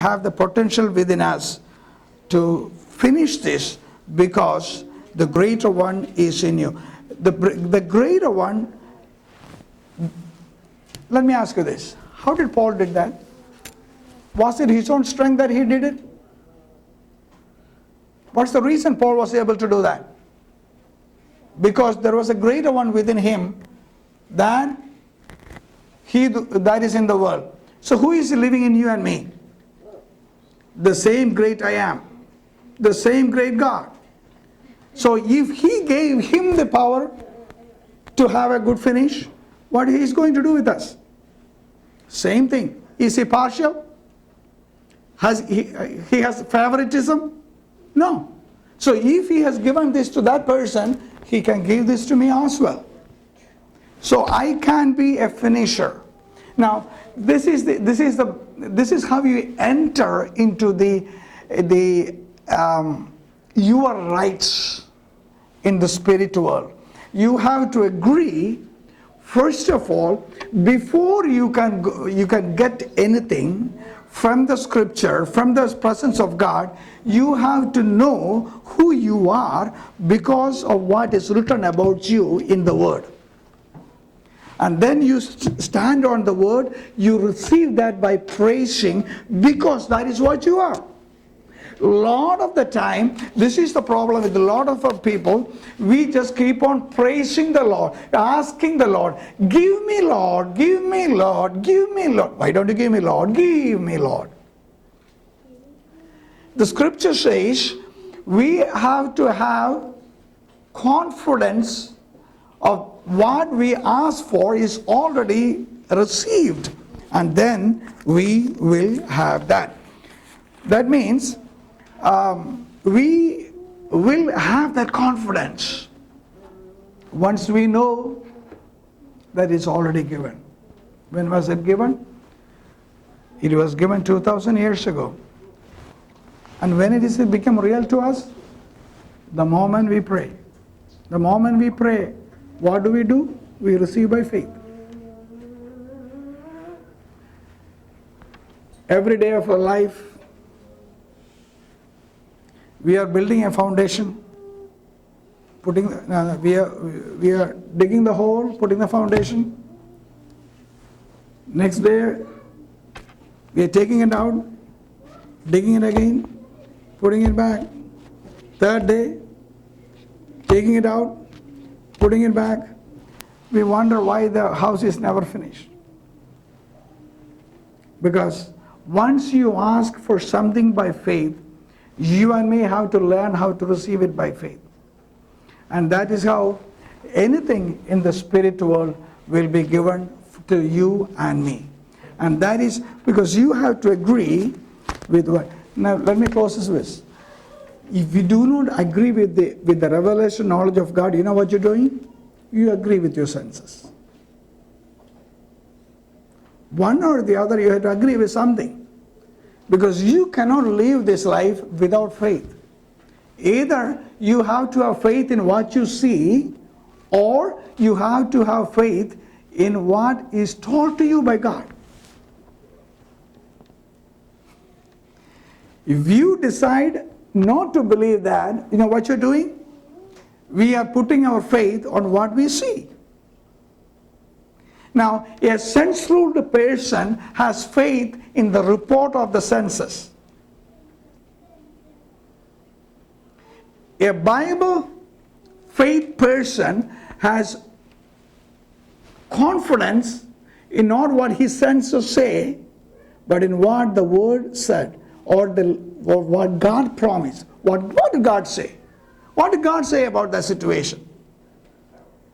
have the potential within us to finish this because the greater one is in you. The greater one, let me ask you this. How did Paul did that? Was it his own strength that he did it? What's the reason Paul was able to do that? Because there was a greater one within him than he that is in the world. So who is living in you and me? The same great I am. The same great God. So if he gave him the power to have a good finish, what he is going to do with us? Same thing. Is he partial? He has favoritism? No. So if he has given this to that person, he can give this to me as well. So I can be a finisher. Now, this is how you enter into your rights in the spiritual world. You have to agree, first of all, before you can get anything from the scripture, from the presence of God, you have to know who you are because of what is written about you in the Word. And then you stand on the Word, you receive that by praising because that is what you are. A lot of the time, this is the problem with a lot of people. We just keep on praising the Lord, asking the Lord, give me Lord, give me Lord, give me Lord. Why don't you give me Lord? Give me Lord. The scripture says we have to have confidence of what we ask for is already received, and then we will have that. That means we will have that confidence once we know that it's already given. When was it given? It was given 2,000 years ago. And when it become real to us? The moment we pray. The moment we pray, what do? We receive by faith. Every day of our life, we are building a foundation, we are digging the hole, putting the foundation. Next day, we are taking it out, digging it again, putting it back. Third day, taking it out, putting it back. We wonder why the house is never finished. Because once you ask for something by faith, you and me have to learn how to receive it by faith. And that is how anything in the spiritual world will be given to you and me. And that is because you have to agree with what. Now let me close this with. If you do not agree with the revelation knowledge of God, you know what you're doing? You agree with your senses. One or the other, you have to agree with something. Because you cannot live this life without faith. Either you have to have faith in what you see, or you have to have faith in what is told to you by God. If you decide not to believe that, you know what you're doing? We are putting our faith on what we see. Now, a sense-ruled person has faith in the report of the senses. A Bible faith person has confidence in not what his senses say, but in what the Word said, or what God promised. What did God say? What did God say about that situation?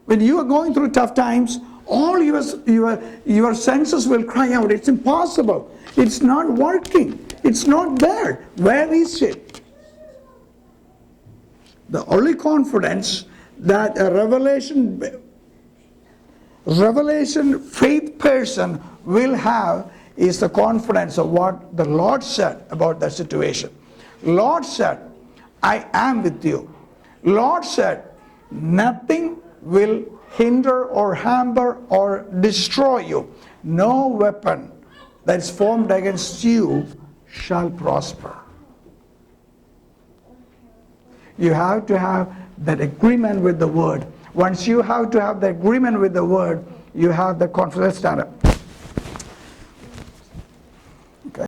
When you are going through tough times, all your senses will cry out, it's impossible. It's not working. It's not there. Where is it? The only confidence that a revelation faith person will have is the confidence of what the Lord said about that situation. Lord said, I am with you. Lord said, nothing will hinder or hamper or destroy you. No weapon that is formed against you shall prosper. You have to have that agreement with the word. Once you have to have the agreement with the word, you have the confidence. Stand up.